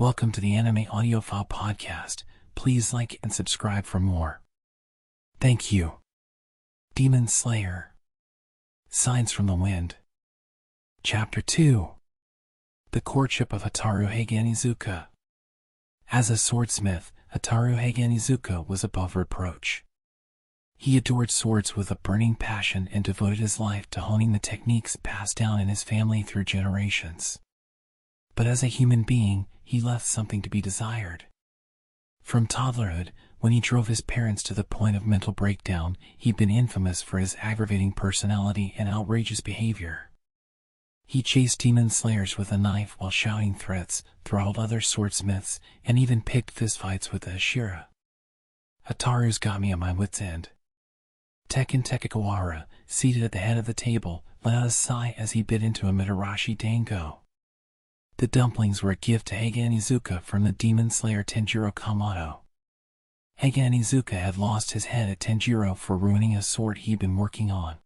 Welcome to the Anime Audiophile Podcast. Please like and subscribe for more. Thank you. Demon Slayer. Signs from the Wind. Chapter 2. The Courtship of Hataru Heiganizuka. As a swordsmith, Hataru Heiganizuka was above reproach. He adored swords with a burning passion and devoted his life to honing the techniques passed down in his family through generations. But as a human being, he left something to be desired. From toddlerhood, when he drove his parents to the point of mental breakdown, he'd been infamous for his aggravating personality and outrageous behavior. He chased demon slayers with a knife while shouting threats, throttled other swordsmiths, and even picked fistfights with the hashira. Hataru's got me at my wit's end. Tekken Tekikawara, seated at the head of the table, let out a sigh as he bit into a Mitarashi dango. The dumplings were a gift to Heiganizuka from the demon slayer Tanjiro Kamado. Heiganizuka had lost his head at Tanjiro for ruining a sword he'd been working on.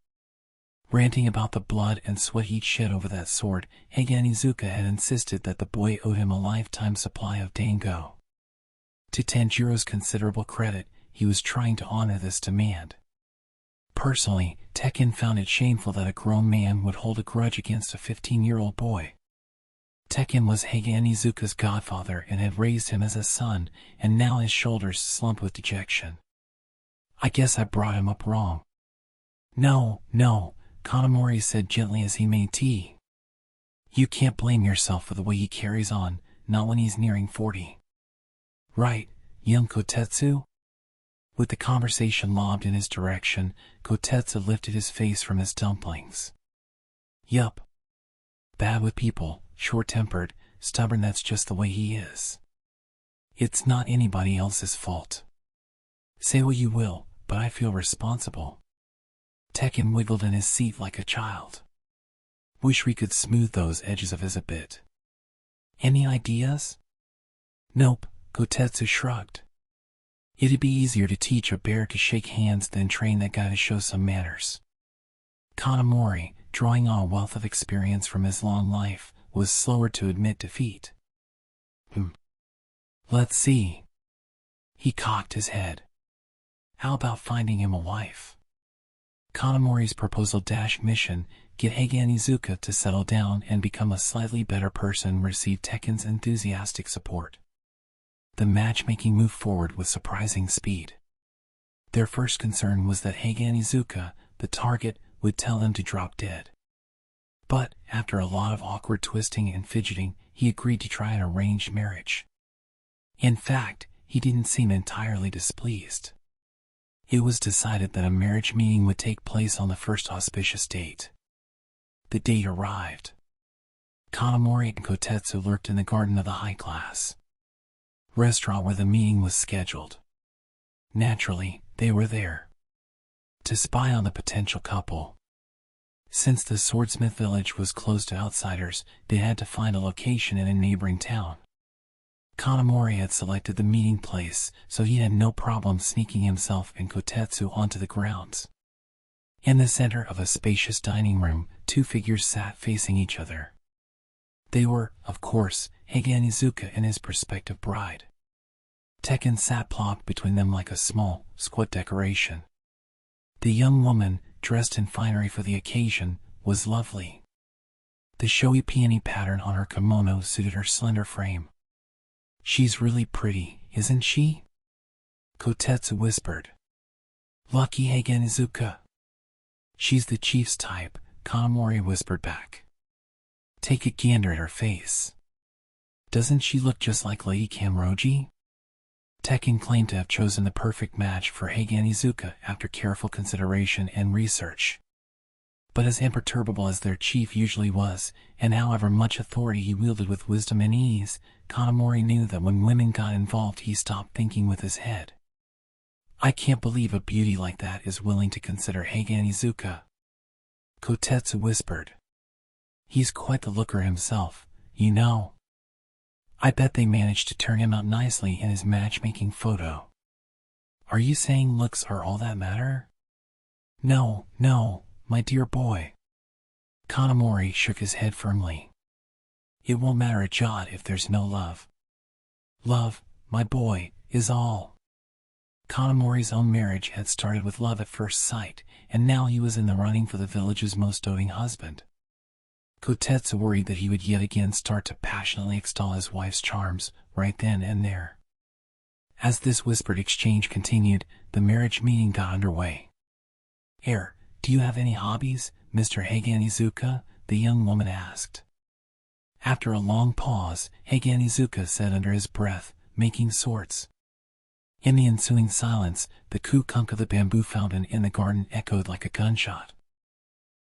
Ranting about the blood and sweat he'd shed over that sword, Heiganizuka had insisted that the boy owed him a lifetime supply of dango. To Tanjiro's considerable credit, he was trying to honor this demand. Personally, Tekken found it shameful that a grown man would hold a grudge against a 15-year-old boy. Tekken was Heiganizuka's godfather and had raised him as a son, and now his shoulders slumped with dejection. I guess I brought him up wrong. No, Kanamori said gently as he made tea. You can't blame yourself for the way he carries on, not when he's nearing 40. Right, young Kotetsu? With the conversation lobbed in his direction, Kotetsu lifted his face from his dumplings. Yup. Bad with people, short-tempered, stubborn, that's just the way he is. It's not anybody else's fault. Say what you will, but I feel responsible. Tekken wiggled in his seat like a child. Wish we could smooth those edges of his a bit. Any ideas? Nope, Kotetsu shrugged. It'd be easier to teach a bear to shake hands than train that guy to show some manners. Kanamori, drawing on a wealth of experience from his long life, was slower to admit defeat. Let's see. He cocked his head. How about finding him a wife? Kanamori's proposal mission, get Heiganizuka to settle down and become a slightly better person, received Tekken's enthusiastic support. The matchmaking moved forward with surprising speed. Their first concern was that Heiganizuka, the target, would tell them to drop dead. But, after a lot of awkward twisting and fidgeting, he agreed to try an arranged marriage. In fact, he didn't seem entirely displeased. It was decided that a marriage meeting would take place on the first auspicious date. The date arrived. Kanamori and Kotetsu lurked in the garden of the high-class restaurant where the meeting was scheduled. Naturally, they were there to spy on the potential couple. Since the swordsmith village was closed to outsiders, they had to find a location in a neighboring town. Kanamori had selected the meeting place, so he had no problem sneaking himself and Kotetsu onto the grounds. In the center of a spacious dining room, two figures sat facing each other. They were, of course, Heiganizuka and his prospective bride. Tekken sat plopped between them like a small, squat decoration. The young woman, dressed in finery for the occasion, was lovely. The showy peony pattern on her kimono suited her slender frame. She's really pretty, isn't she? Kotetsu whispered. Lucky Heiganizuka. She's the chief's type, Kanamori whispered back. Take a gander at her face. Doesn't she look just like Lady Kamroji? Tekken claimed to have chosen the perfect match for Heiganizuka after careful consideration and research. But as imperturbable as their chief usually was, and however much authority he wielded with wisdom and ease, Kanamori knew that when women got involved he stopped thinking with his head. I can't believe a beauty like that is willing to consider Heiganizuka. Kotetsu whispered. He's quite the looker himself, you know. I bet they managed to turn him out nicely in his matchmaking photo. Are you saying looks are all that matter? No, my dear boy. Kanamori shook his head firmly. It won't matter a jot if there's no love. Love, my boy, is all. Kanamori's own marriage had started with love at first sight, and now he was in the running for the village's most doting husband. Kotetsu worried that he would yet again start to passionately extol his wife's charms, right then and there. As this whispered exchange continued, the marriage meeting got underway. Do you have any hobbies, Mr. Haganizuka? The young woman asked. After a long pause, Haganizuka said under his breath, making swords. In the ensuing silence, the kunk of the bamboo fountain in the garden echoed like a gunshot.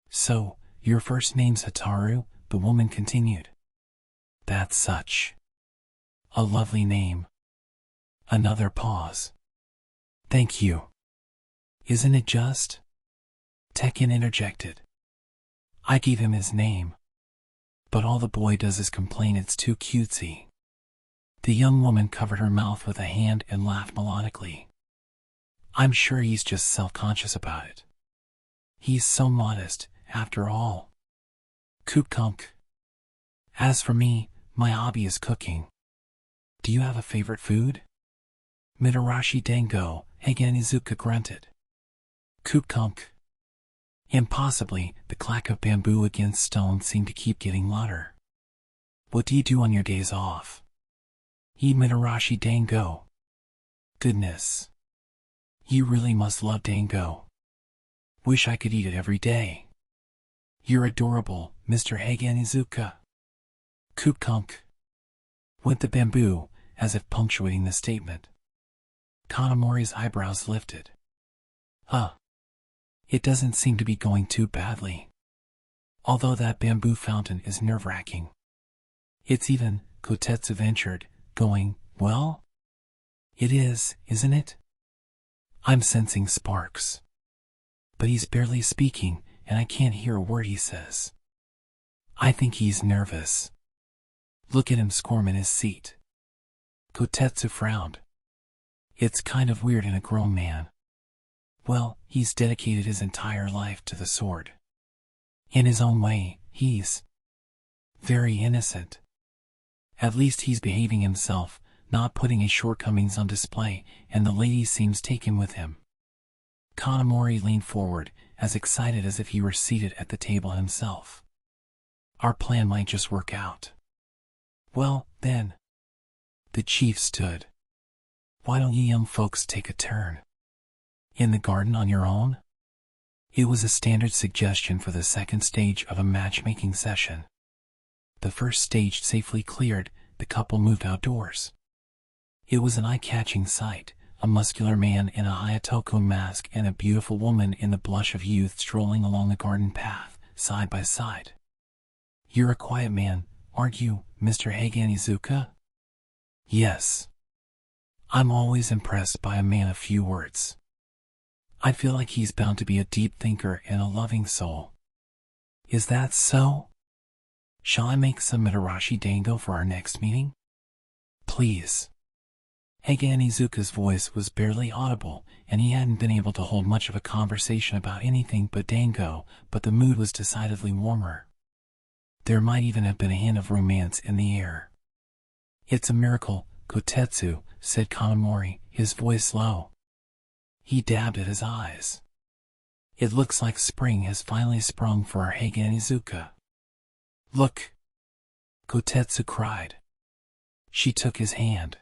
So, your first name's Hataru, the woman continued. That's such a lovely name. Another pause. Thank you. Isn't it just? Tekken interjected. I gave him his name. But all the boy does is complain it's too cutesy. The young woman covered her mouth with a hand and laughed melodically. I'm sure he's just self-conscious about it. He's so modest, after all. Kunk. As for me, my hobby is cooking. Do you have a favorite food? Mitarashi Dango, Haganizuka grunted. Kunk. Impossibly, the clack of bamboo against stone seemed to keep getting louder. What do you do on your days off? Eat Mitarashi Dango. Goodness. You really must love dango. Wish I could eat it every day. You're adorable, Mr. Haganizuka. Kunk. Went the bamboo, as if punctuating the statement. Kanamori's eyebrows lifted. It doesn't seem to be going too badly. Although that bamboo fountain is nerve-wracking. It's even, Kotetsu ventured, going, well? It is, isn't it? I'm sensing sparks. But he's barely speaking, and I can't hear a word he says. I think he's nervous. Look at him squirm in his seat. Kotetsu frowned. It's kind of weird in a grown man. Well, he's dedicated his entire life to the sword. In his own way, he's very innocent. At least he's behaving himself, not putting his shortcomings on display, and the lady seems taken with him. Kanamori leaned forward, as excited as if he were seated at the table himself. Our plan might just work out. Well, then. The chief stood. Why don't you young folks take a turn? In the garden on your own? It was a standard suggestion for the second stage of a matchmaking session. The first stage safely cleared, the couple moved outdoors. It was an eye-catching sight, a muscular man in a Hayatoko mask and a beautiful woman in the blush of youth strolling along a garden path, side by side. You're a quiet man, aren't you, Mr. Haganizuka? Yes. I'm always impressed by a man of few words. I feel like he's bound to be a deep thinker and a loving soul. Is that so? Shall I make some Mitarashi Dango for our next meeting? Please. Haganizuka's voice was barely audible, and he hadn't been able to hold much of a conversation about anything but dango, but the mood was decidedly warmer. There might even have been a hint of romance in the air. It's a miracle, Kotetsu, said Kanamori, his voice low. He dabbed at his eyes. It looks like spring has finally sprung for our Haganizuka. Look! Kotetsu cried. She took his hand.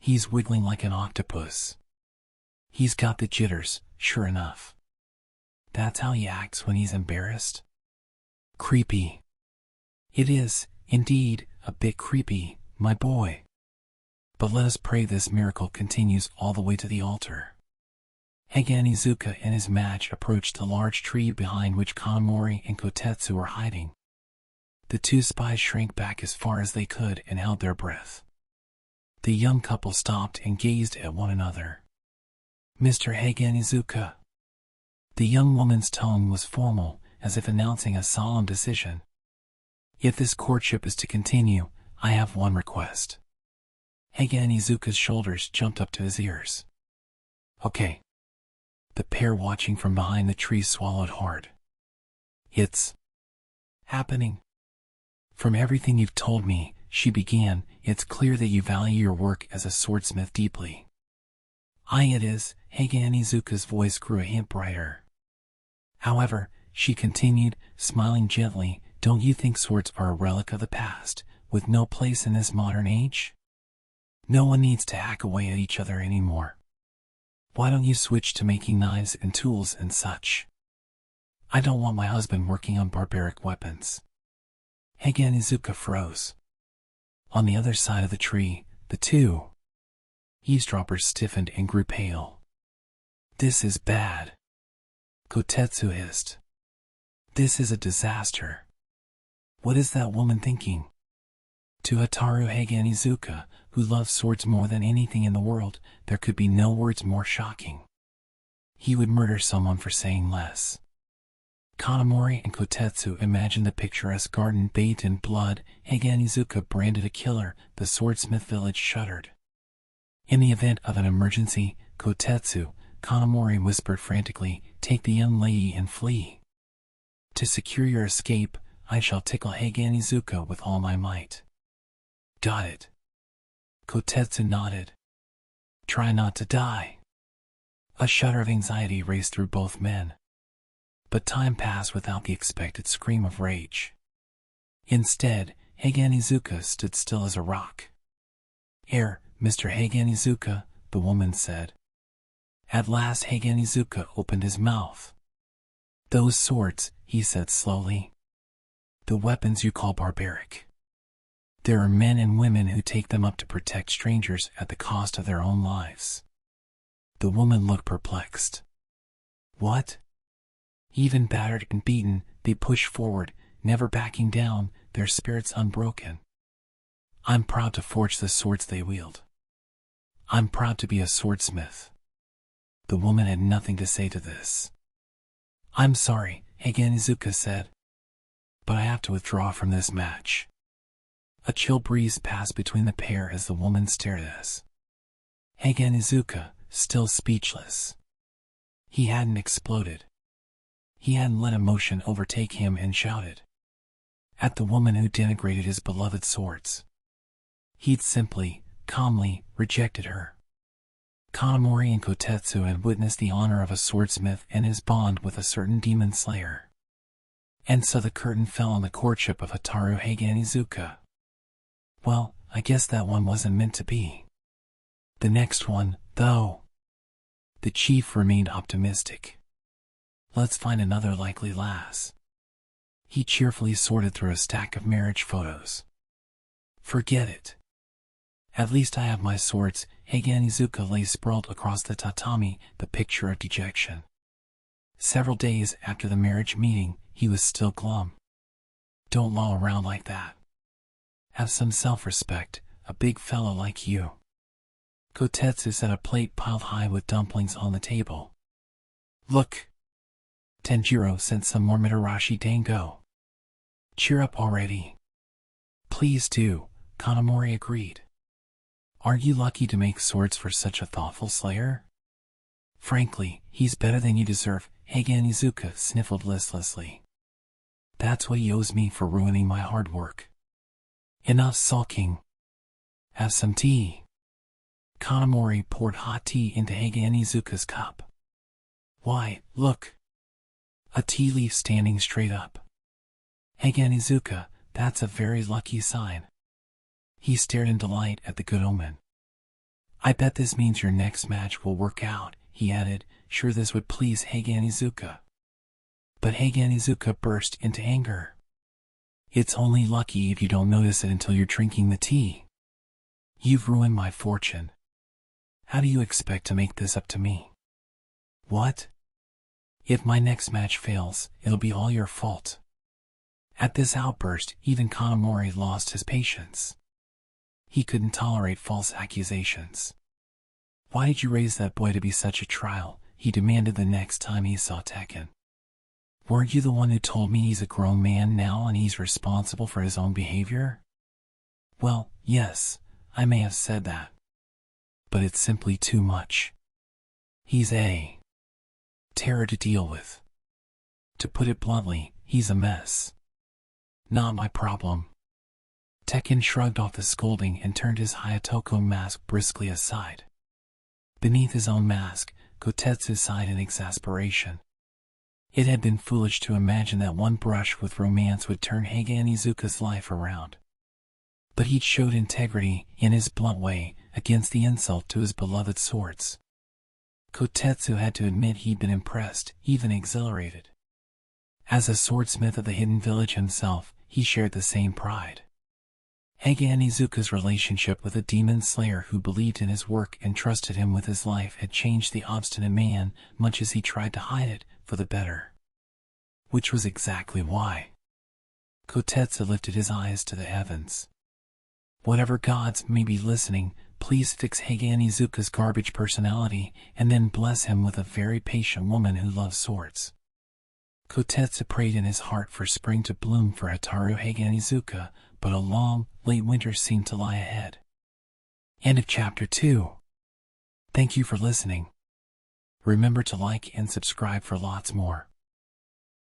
He's wiggling like an octopus. He's got the jitters, sure enough. That's how he acts when he's embarrassed. Creepy. It is, indeed, a bit creepy, my boy. But let us pray this miracle continues all the way to the altar. Haganizuka and his match approached the large tree behind which Kanamori and Kotetsu were hiding. The two spies shrank back as far as they could and held their breath. The young couple stopped and gazed at one another. Mr. Haganizuka. The young woman's tone was formal, as if announcing a solemn decision. If this courtship is to continue, I have one request. Haganizuka's shoulders jumped up to his ears. Okay. The pair watching from behind the tree swallowed hard. It's happening. From everything you've told me, she began, it's clear that you value your work as a swordsmith deeply. Aye, it is. Heiga Onizuka's voice grew a hint brighter. However, she continued, smiling gently, don't you think swords are a relic of the past, with no place in this modern age? No one needs to hack away at each other anymore. Why don't you switch to making knives and tools and such? I don't want my husband working on barbaric weapons. Heiga Onizuka froze. On the other side of the tree, the two eavesdroppers stiffened and grew pale. This is bad. Kotetsu hissed. This is a disaster. What is that woman thinking? To Hataru Heiga Onizuka, who loves swords more than anything in the world, there could be no words more shocking. He would murder someone for saying less. Kanamori and Kotetsu imagined the picturesque garden bathed in blood. Heiga Onizuka branded a killer. The swordsmith village shuddered. In the event of an emergency, Kotetsu, Kanamori whispered frantically, take the young lady and flee. To secure your escape, I shall tickle Heiga Onizuka with all my might. Got it. Kotetsu nodded. Try not to die. A shudder of anxiety raced through both men. But time passed without the expected scream of rage. Instead, Heiga Onizuka stood still as a rock. Here, Mr. Heiga Onizuka, the woman said. At last Heiga Onizuka opened his mouth. Those swords, he said slowly. The weapons you call barbaric. There are men and women who take them up to protect strangers at the cost of their own lives. The woman looked perplexed. What? Even battered and beaten, they push forward, never backing down, their spirits unbroken. I'm proud to forge the swords they wield. I'm proud to be a swordsmith. The woman had nothing to say to this. I'm sorry, Heiga Onizuka said. But I have to withdraw from this match. A chill breeze passed between the pair as the woman stared at us. Heiga Onizuka, still speechless. He hadn't exploded. He hadn't let emotion overtake him and shouted at the woman who denigrated his beloved swords. He'd simply, calmly, rejected her. Kanamori and Kotetsu had witnessed the honor of a swordsmith and his bond with a certain demon slayer. And so the curtain fell on the courtship of Hataru Heiga Onizuka. Well, I guess that one wasn't meant to be. The next one, though. The chief remained optimistic. Let's find another likely lass. He cheerfully sorted through a stack of marriage photos. Forget it. At least I have my swords. Heiga Onizuka lay sprawled across the tatami, the picture of dejection. Several days after the marriage meeting, he was still glum. Don't loll around like that. Have some self-respect, a big fellow like you. Kotetsu set a plate piled high with dumplings on the table. Look. Tanjiro sent some more Mitarashi dango. Cheer up already. Please do, Kanamori agreed. Aren't you lucky to make swords for such a thoughtful slayer? Frankly, he's better than you deserve, Heiga Onizuka sniffled listlessly. That's what he owes me for ruining my hard work. Enough sulking. Have some tea. Kanamori poured hot tea into Heiga Onizuka's cup. Why, look. A tea leaf standing straight up. Heiga Onizuka, that's a very lucky sign. He stared in delight at the good omen. I bet this means your next match will work out, he added, sure this would please Heiga Onizuka. But Heiga Onizuka burst into anger. It's only lucky if you don't notice it until you're drinking the tea. You've ruined my fortune. How do you expect to make this up to me? What? If my next match fails, it'll be all your fault. At this outburst, even Kanamori lost his patience. He couldn't tolerate false accusations. Why did you raise that boy to be such a trial? He demanded the next time he saw Tekken. Weren't you the one who told me he's a grown man now and he's responsible for his own behavior? Well, yes, I may have said that. But it's simply too much. He's a terror to deal with. To put it bluntly, he's a mess. Not my problem. Tekken shrugged off the scolding and turned his Hayatoko mask briskly aside. Beneath his own mask, Kotetsu sighed in exasperation. It had been foolish to imagine that one brush with romance would turn Hage and Izuka's life around. But he showed integrity, in his blunt way, against the insult to his beloved swords. Kotetsu had to admit he'd been impressed, even exhilarated. As a swordsmith of the Hidden Village himself, he shared the same pride. Hage and Izuka's relationship with a demon slayer who believed in his work and trusted him with his life had changed the obstinate man, much as he tried to hide it, for the better. Which was exactly why. Kotetsu lifted his eyes to the heavens. Whatever gods may be listening, please fix Hage and Izuka's garbage personality, and then bless him with a very patient woman who loves swords. Kotetsu prayed in his heart for spring to bloom for Hataru, Hage and Izuka, but a long, late winter seemed to lie ahead. End of Chapter 2. Thank you for listening. Remember to like and subscribe for lots more.